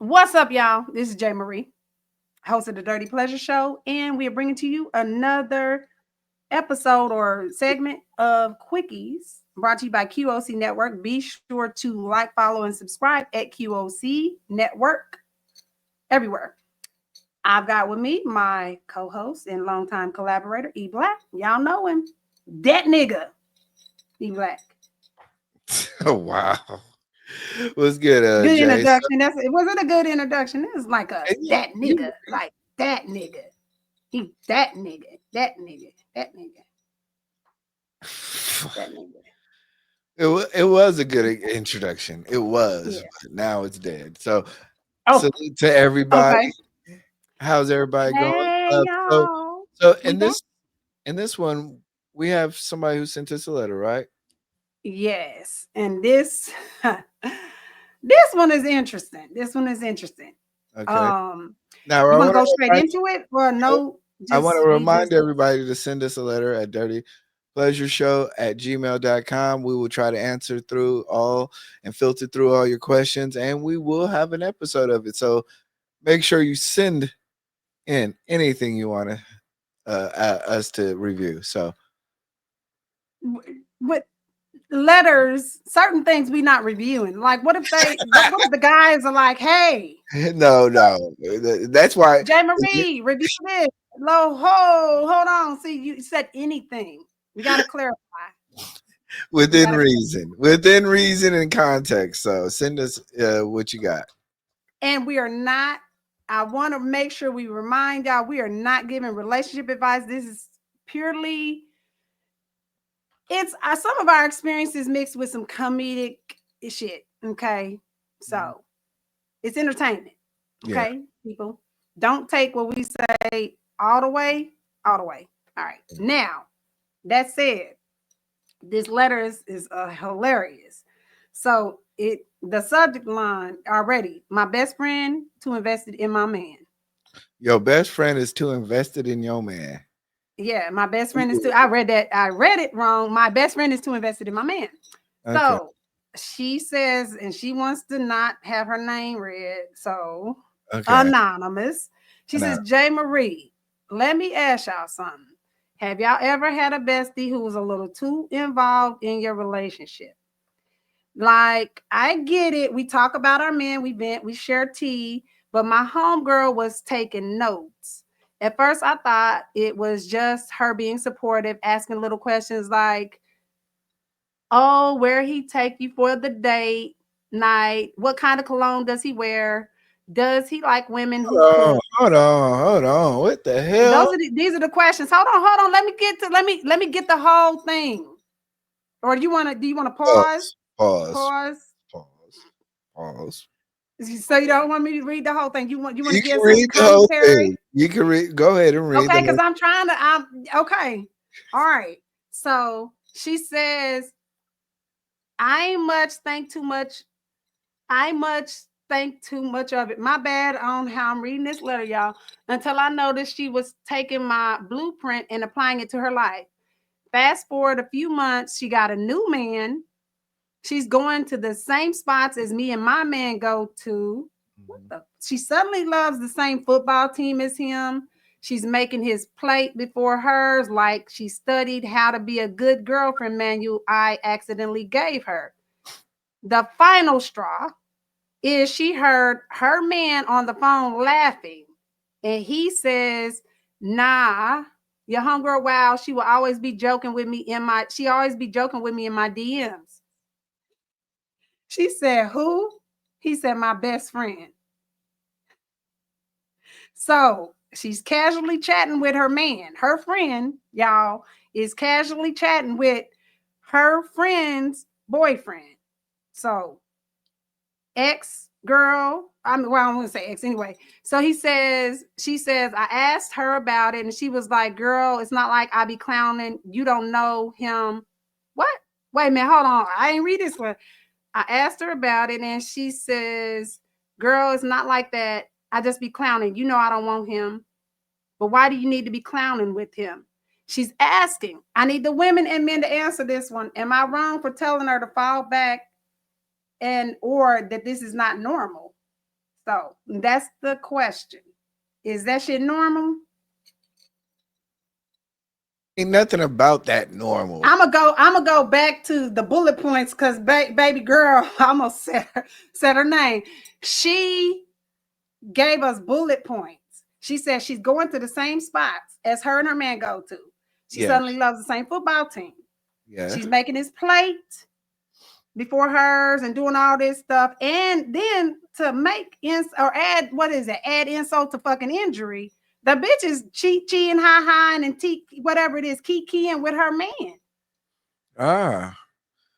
What's up, y'all? This is Jay Marie, host of the Dirty Pleasure Show, and we are bringing to you another episode or segment of Quickies brought to you by QOC Network. Be sure to like, follow, and subscribe at QOC Network everywhere. I've got with me my co-host and longtime collaborator, E Black. Y'all know him. That nigga, E Black. Oh wow. What's good, Good Jay? So, introduction. It wasn't a good introduction. It was like a and that you nigga, like that nigga. He that nigga, that nigga, that nigga, that nigga. it was a good introduction. It was, Yeah. but now it's dead. So Oh, salute to everybody. okay. How's everybody going? Hey So y'all. so We back? in this one, we have somebody who sent us a letter, right? Yes. And this this one is interesting. This one is interesting. Okay. Um, Now you I want to want go to straight remind into it or no? I want Just to we remind just everybody to send us a letter at dirtypleasureshow@gmail.com. We will try to answer through all and filter through all your questions, and we will have an episode of it. So make sure you send in anything you want to us to review. So with letters, certain things we not reviewing. Like what if the guys are like, hey, no, that's why Jay Marie, review this. Hold on. See, you said anything. We got to clarify. We got to, within reason and context. So send us what you got. and we are not. I want to make sure we remind y'all we are not giving relationship advice. This is purely. It's some of our experiences mixed with some comedic shit. Okay, Mhm. so it's entertainment. Yeah. Okay, people, don't take what we say all the way. All the way. All right. Now that said, this letter is hilarious. So the subject line already. My best friend too invested in my man. Your best friend is too invested in your man. Yeah, my best friend is too. I read that. I read it wrong. My best friend is too invested in my man. Okay. So she says, and she wants to not have her name read. So Okay. anonymous. She Now, says, Jay Marie, let me ask y'all something. Have y'all ever had a bestie who was a little too involved in your relationship? Like, I get it. We talk about our men, we vent, we share tea, but my homegirl was taking notes. At first, I thought it was just her being supportive, asking little questions like, oh, where he take you for the date night? What kind of cologne does he wear? Does he like women who cook? hold on. What the hell? These are the questions. Hold on. Let me get the whole thing. Or do you want to pause? Pause. Pause. Pause. Pause. Pause. So you don't want me to read the whole thing. You want You to can give some read the whole commentary? thing. You can read. Go ahead and read Okay, the because whole. I'm okay. All right. So she says, I ain't much think too much. I much think too much of it. My bad on how I'm reading this letter, y'all. Until I noticed she was taking my blueprint and applying it to her life. Fast forward a few months, she got a new man. She's going to the same spots as me and my man go to. What Mhm. the? She suddenly loves the same football team as him. She's making his plate before hers, like she studied how to be a good girlfriend manual I accidentally gave her. The final straw is she heard her man on the phone laughing, and he says, "Nah, your homegirl. Wow, she will always be joking with me in my. She always be joking with me in my DMs." She said, "Who?" He said, "My best friend." So she's casually chatting with her man. Her friend, y'all, is casually chatting with her friend's boyfriend. So ex girl. Well, I'm gonna say ex anyway. So she says, I asked her about it, and she was like, "Girl, it's not like I be clowning. You don't know him." What? Wait a minute, hold on. I ain't read this one. I asked her about it, and she says, "Girl, it's not like that. I just be clowning. You know I don't want him. But why do you need to be clowning with him?" She's asking. I need the women and men to answer this one. Am I wrong for telling her to fall back and or that this is not normal? though. That's the question. Is that shit normal? Ain't nothing about that normal. I'm gonna go back to the bullet points because baby girl, I almost said her name. She gave us bullet points. She said she's going to the same spots as her and her man go to. She suddenly loves the same football team. Yeah. She's making his plate before hers and doing all this stuff. And then to make add insult to fucking injury, the bitch is cheating, hi-hi, and whatever it is, kikiing with her man.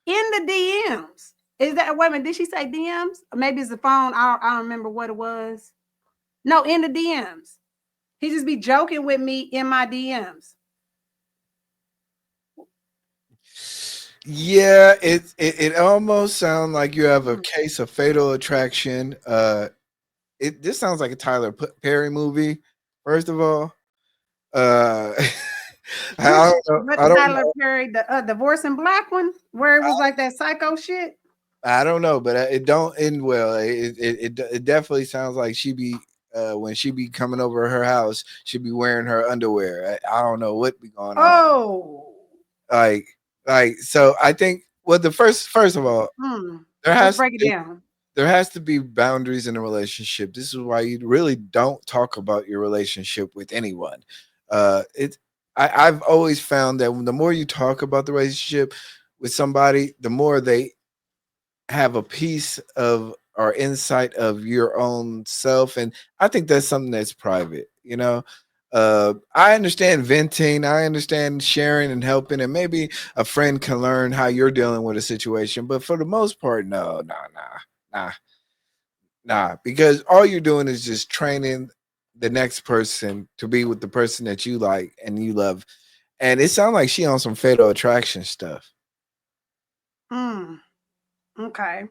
In the DMs. Is that, wait a minute, did she say DMs? Or maybe it's the phone. I don't remember what it was. No, in the DMs. He just be joking with me in my DMs. Yeah, it almost sounds like you have a case of Fatal Attraction. This sounds like a Tyler Perry movie. First of all, I don't know. Tyler Perry, the Divorce in Black one, where it was like that psycho shit. I don't know, but it don't end well. It definitely sounds like she be when she be coming over her house, she be wearing her underwear. I don't know what be going on. Oh, like so. I think the first of all, let's break it down. There has to be boundaries in a relationship. This is why you really don't talk about your relationship with anyone. I've always found that the more you talk about the relationship with somebody, the more they have a piece of or insight of your own self. And I think that's something that's private, you know. I understand venting, I understand sharing and helping, and maybe a friend can learn how you're dealing with a situation. But for the most part, no, because all you're doing is just training the next person to be with the person that you like and you love. And it sounds like she on some Fatal Attraction stuff. Okay.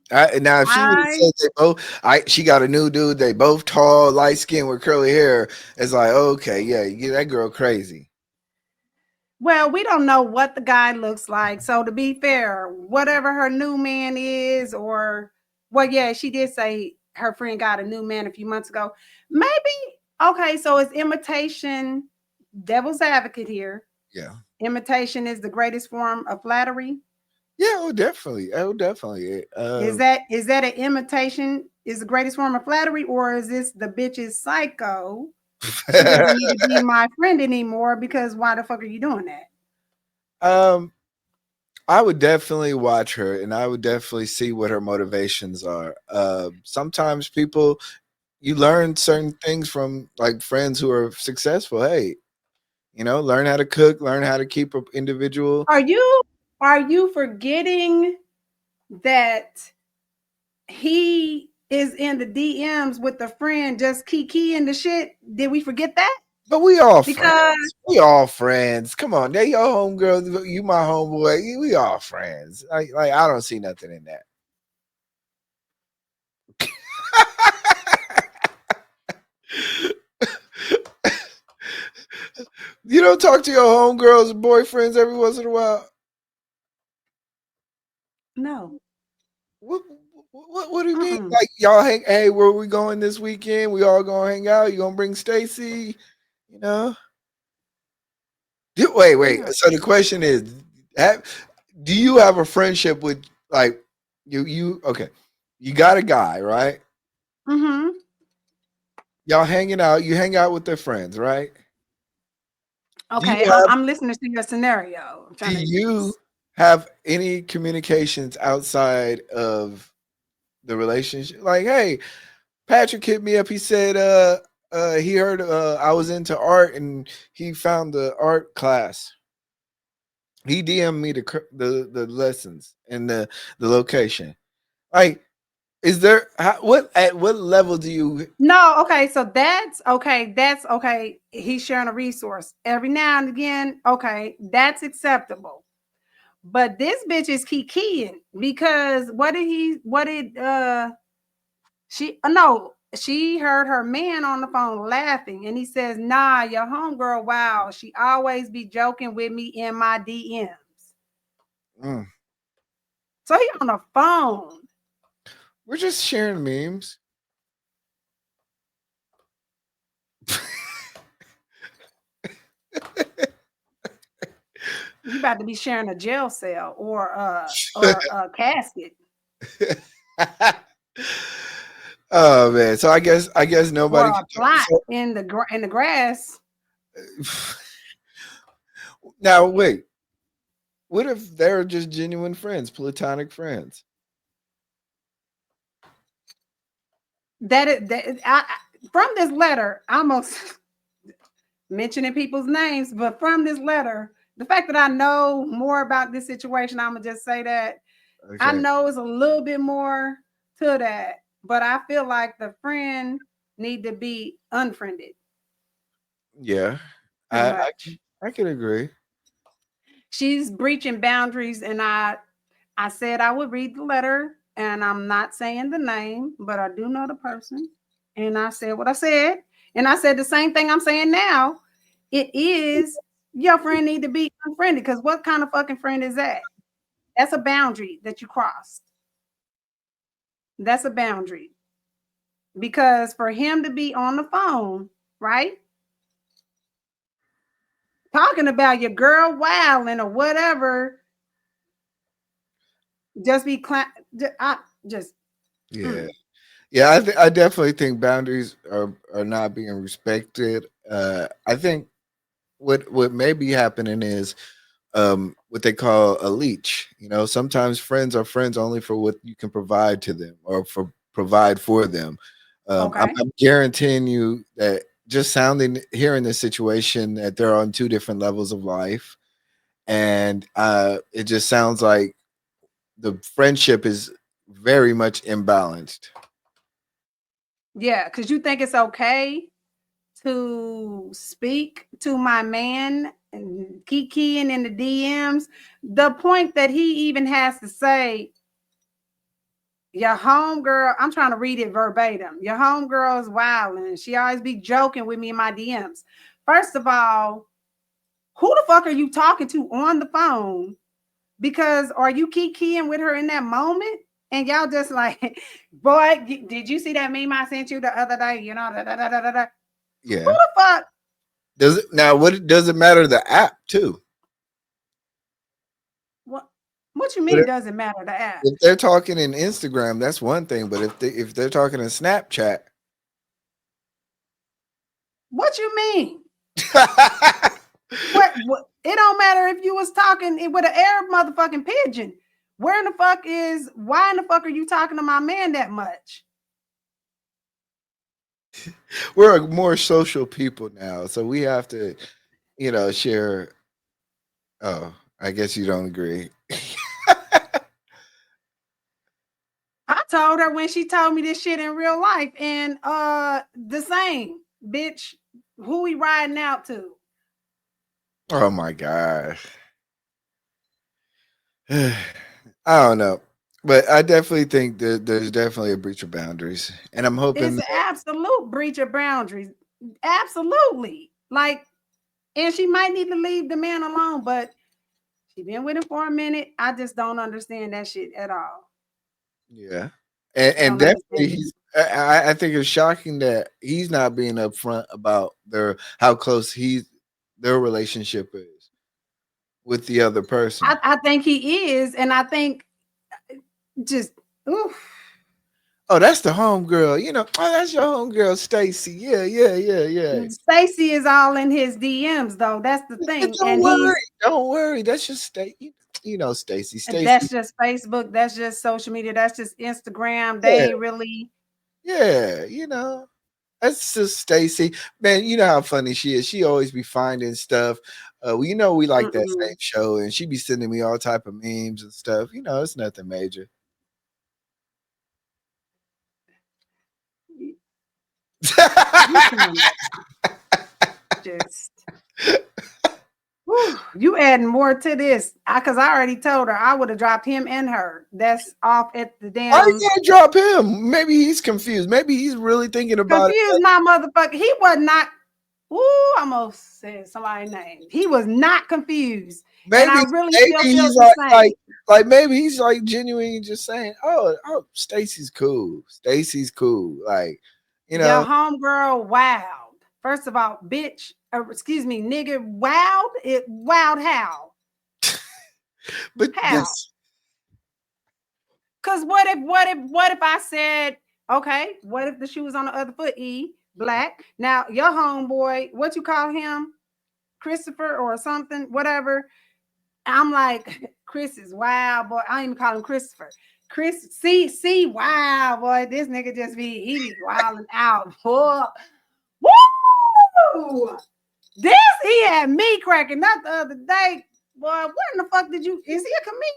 Now, if she would have said they both, she got a new dude. They both tall, light skin with curly hair. It's like, okay, yeah, you get that girl crazy. Well, we don't know what the guy looks like. So to be fair, whatever her new man is, she did say her friend got a new man a few months ago. Maybe, okay, so it's imitation, devil's advocate here. Yeah. Imitation is the greatest form of flattery. Yeah, definitely. Is that an imitation is the greatest form of flattery, or is this the bitch is psycho? She doesn't need to be my friend anymore because why the fuck are you doing that? I would definitely watch her and I would definitely see what her motivations are. Sometimes you learn certain things from like friends who are successful. Hey, learn how to cook, learn how to keep an individual. Are you forgetting that he is in the DMs with a friend just keying the shit? Did we forget that? But we all friends. We all friends. Come on, they your homegirl, you my homeboy. We all friends. Like I don't see nothing in that. You don't talk to your homegirls and boyfriends every once in a while? No. What do you mean? Like y'all hey, where we going this weekend? We all gonna hang out. You gonna bring Stacy? You know? Wait. So the question is, do you have a friendship with like you okay? You got a guy, right? Mm-hmm. Y'all hanging out. You hang out with their friends, right? Okay, I'm listening to your scenario. Do you have any communications outside of the relationship? Like, hey, Patrick hit me up. He said he heard I was into art and he found the art class. He DM'd me the lessons and the location. Like, is there at what level do you? No, okay, so that's okay. He's sharing a resource every now and again. Okay, that's acceptable. But this bitch is keying because she heard her man on the phone laughing and he says, nah, your homegirl, wow, she always be joking with me in my DMs. So he on the phone. We're just sharing memes. You about to be sharing a jail cell or a casket. Oh man, so I guess Or nobody a can plot so, in the grass. now wait, what if they're just genuine friends, platonic friends? From this letter, I almost mentioning people's names, but from this letter, the fact that I know more about this situation, I'm gonna just say that I Okay. know it's a little bit more to that, but I feel like the friend need to be unfriended. Yeah. Too I I much. can I can agree. She's breaching boundaries, and I said I would read the letter, and I'm not saying the name, but I do know the person. And I said what I said, and I said the same thing I'm saying now. It is your friend need to be unfriended because what kind of fucking friend is that? That's a boundary that you crossed. That's a boundary because for him to be on the phone, right, talking about your girl wilding or whatever, just be I just Yeah. mm. Yeah, I definitely think boundaries are not being respected. I think what may be happening is what they call a leech. You know, sometimes friends are friends only for what you can provide to them or for provide for them. Okay. I'm guaranteeing you that just hearing this situation that they're on two different levels of life, and it just sounds like the friendship is very much imbalanced. Yeah, because you think it's okay to speak to my man and kikiing in the DMs. The point that he even has to say, your homegirl, I'm trying to read it verbatim. Your homegirl is wild and she always be joking with me in my DMs. First of all, who the fuck are you talking to on the phone? Because are you kikiing with her in that moment? And y'all just like, boy, did you see that meme I sent you the other day? You know, da, da, da, da, da, da. Who Yeah. the fuck? Does it now? What does it matter? The app too. What you But mean doesn't matter the app? if they're talking in Instagram, that's one thing. But if they're talking in Snapchat, What you mean? What it don't matter if you was talking with an Arab motherfucking pigeon. Where in the fuck is why in the fuck are you talking to my man that much? we're more social people now, so we have to, share. Oh, I guess you don't agree. I told her when she told me this shit in real life, and the same bitch. Who we riding out to? Oh my gosh. I don't know, but I definitely think that there's definitely a breach of boundaries, and I'm hoping It's that, absolute breach of boundaries. Absolutely. Like, and she might need to leave the man alone, but she been with him for a minute. I just don't understand that shit at all. yeah, and Don't definitely understand it. I think it's shocking that he's not being upfront about how close their relationship is with the other person. I think he is, and I think just oof. Oh, that's the homegirl. Oh, that's your homegirl, Stacy. Yeah, yeah, yeah, yeah. Stacy is all in his DMs though. That's the thing, Don't and worry, don't worry. That's just Stacy. Stacy. that's Stacy. just Facebook. That's just social media. That's just Instagram. Yeah, They ain't really. yeah. That's just Stacy. Man, you know how funny she is. She always be finding stuff. We like that Mm-mm. same show, and she be sending me all type of memes and stuff. It's nothing major. You can just. Whew, you adding more to this because I already told her I would have dropped him and her. That's off at the Why you damn gonna drop him? Maybe he's confused. Maybe he's really thinking about it. confused my motherfucker. He was not. Ooh, I almost said somebody's name. He was not confused, and Maybe I really maybe still feel he's the same. like maybe he's like genuinely just saying, oh, Stacy's cool. Stacy's cool. Like, you Your know, homegirl, wild. First of all, bitch, excuse me, nigga, wild how? But How? this, Because what if I said, okay, what if the shoe was on the other foot, black? Now, your homeboy, what you call him? Christopher or something, whatever. I'm like, Chris is wild, boy. I don't even call him Christopher. Chris, see, wow, boy. This nigga he be wilding out. Boy. Woo! This he had me cracking up the other day. Boy, what in the fuck is he a comedian?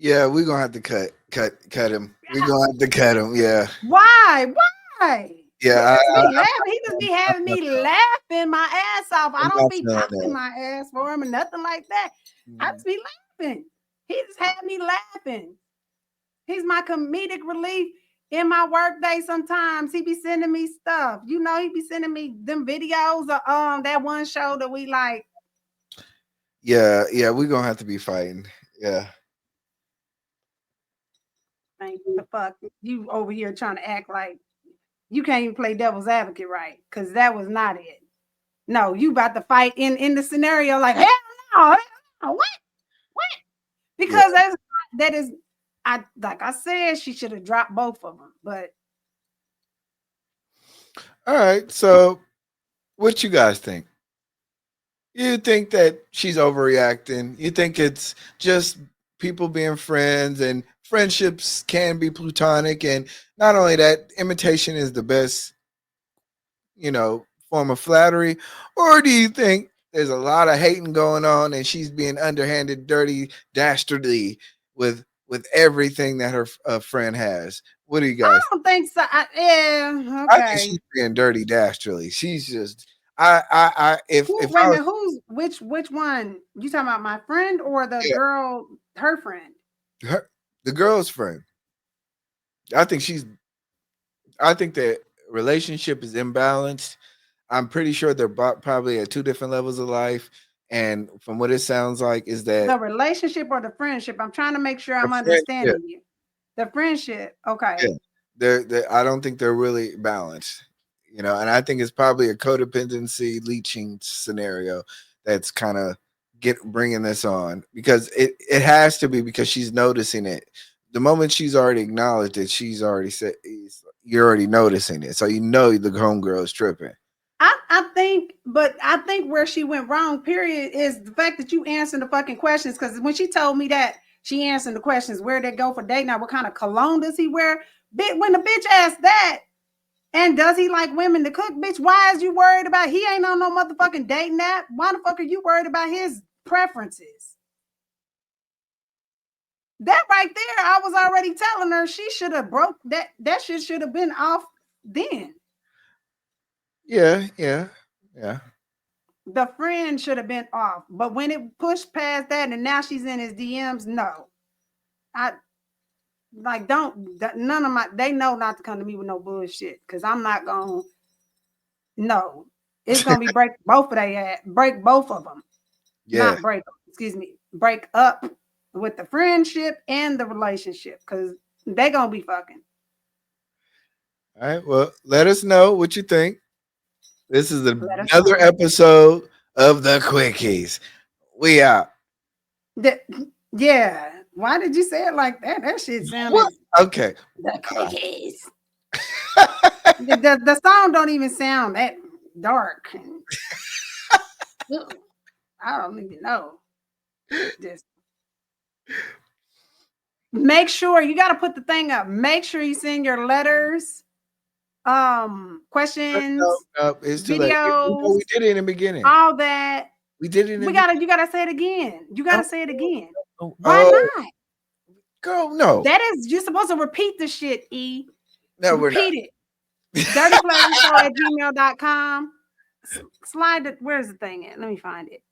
yeah, we're gonna have to cut him. We're gonna have to cut him. Yeah. Why? Yeah. He just be having me laughing my ass off. I don't be popping my ass for him or nothing like that. I just be laughing. He just had me laughing. He's my comedic relief in my work day. Sometimes he be sending me stuff. You know, he be sending me them videos of that one show that we like. Yeah, we're gonna have to be fighting. Yeah. The fuck you over here trying to act like you can't even play devil's advocate right, because that was not it. No, you about to fight in the scenario like hell no, what? Because that is like I said, she should have dropped both of them. But all right, so what you guys think? You think that she's overreacting? You think it's just people being friends, and friendships can be platonic, and not only that, imitation is the best, form of flattery? Or do you think there's a lot of hating going on and she's being underhanded, dirty, dastardly with everything that her friend has? What do you guys? I don't think so. Okay. I think she's being dirty, dastardly. She's just which one? You talking about my friend or the girl, her friend? The girl's friend. I think the relationship is imbalanced. I'm pretty sure they're probably at two different levels of life. And from what it sounds like is that the relationship or the friendship. I'm trying to make sure I'm understanding you. The friendship. Okay. Yeah. I don't think they're really balanced, and I think it's probably a codependency leeching scenario that's kind of bringing this on, because it has to be, because she's noticing it. The moment she's already acknowledged it, she's already said, you're already noticing it. So the homegirl is tripping. I think where she went wrong, period, is the fact that you answered the fucking questions. Because when she told me that she answered the questions, where they go for date now, what kind of cologne does he wear? When the bitch asked that, and does he like women to cook, bitch, why is you worried about, he ain't on no motherfucking dating app? Why the fuck are you worried about his preferences? That right there, I was already telling her she should have broke that. That shit should have been off then. Yeah. The friend should have been off. But when it pushed past that and now she's in his DMs, no. None of they know not to come to me with no bullshit, because I'm not going to, no. It's going to be break both of them. Yeah. Not break them, excuse me. Break up with the friendship and the relationship, because they're going to be fucking. All right, well, let us know what you think. This is another episode of The Quickies. We out. Yeah. Why did you say it like that? That shit sounded okay. The Quickies. the song don't even sound that dark. I don't even know. Just make sure you got to put the thing up. Make sure you send your letters, questions, videos. We did it in the beginning. All that. We did it. You gotta say it again. You gotta say it again. Why not? Girl, no. That is, you're supposed to repeat the shit, E. No, repeat it. dirtypleasureshow@gmail.com. Slide it. Where's the thing at? Let me find it.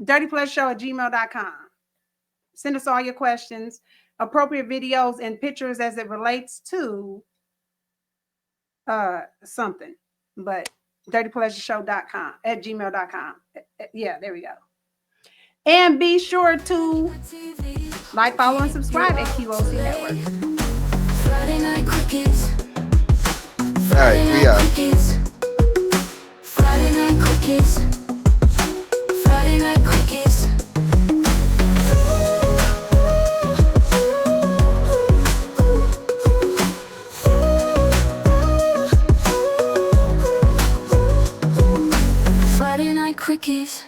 dirtypleasureshow@gmail.com. Send us all your questions, appropriate videos and pictures as it relates to something. But dirtypleasureshow.com @gmail.com. Yeah, there we go. And be sure to like, follow, and subscribe at QOC Network. All right, we out. Friday night cookies. Friday night cookies. Friday night cookies.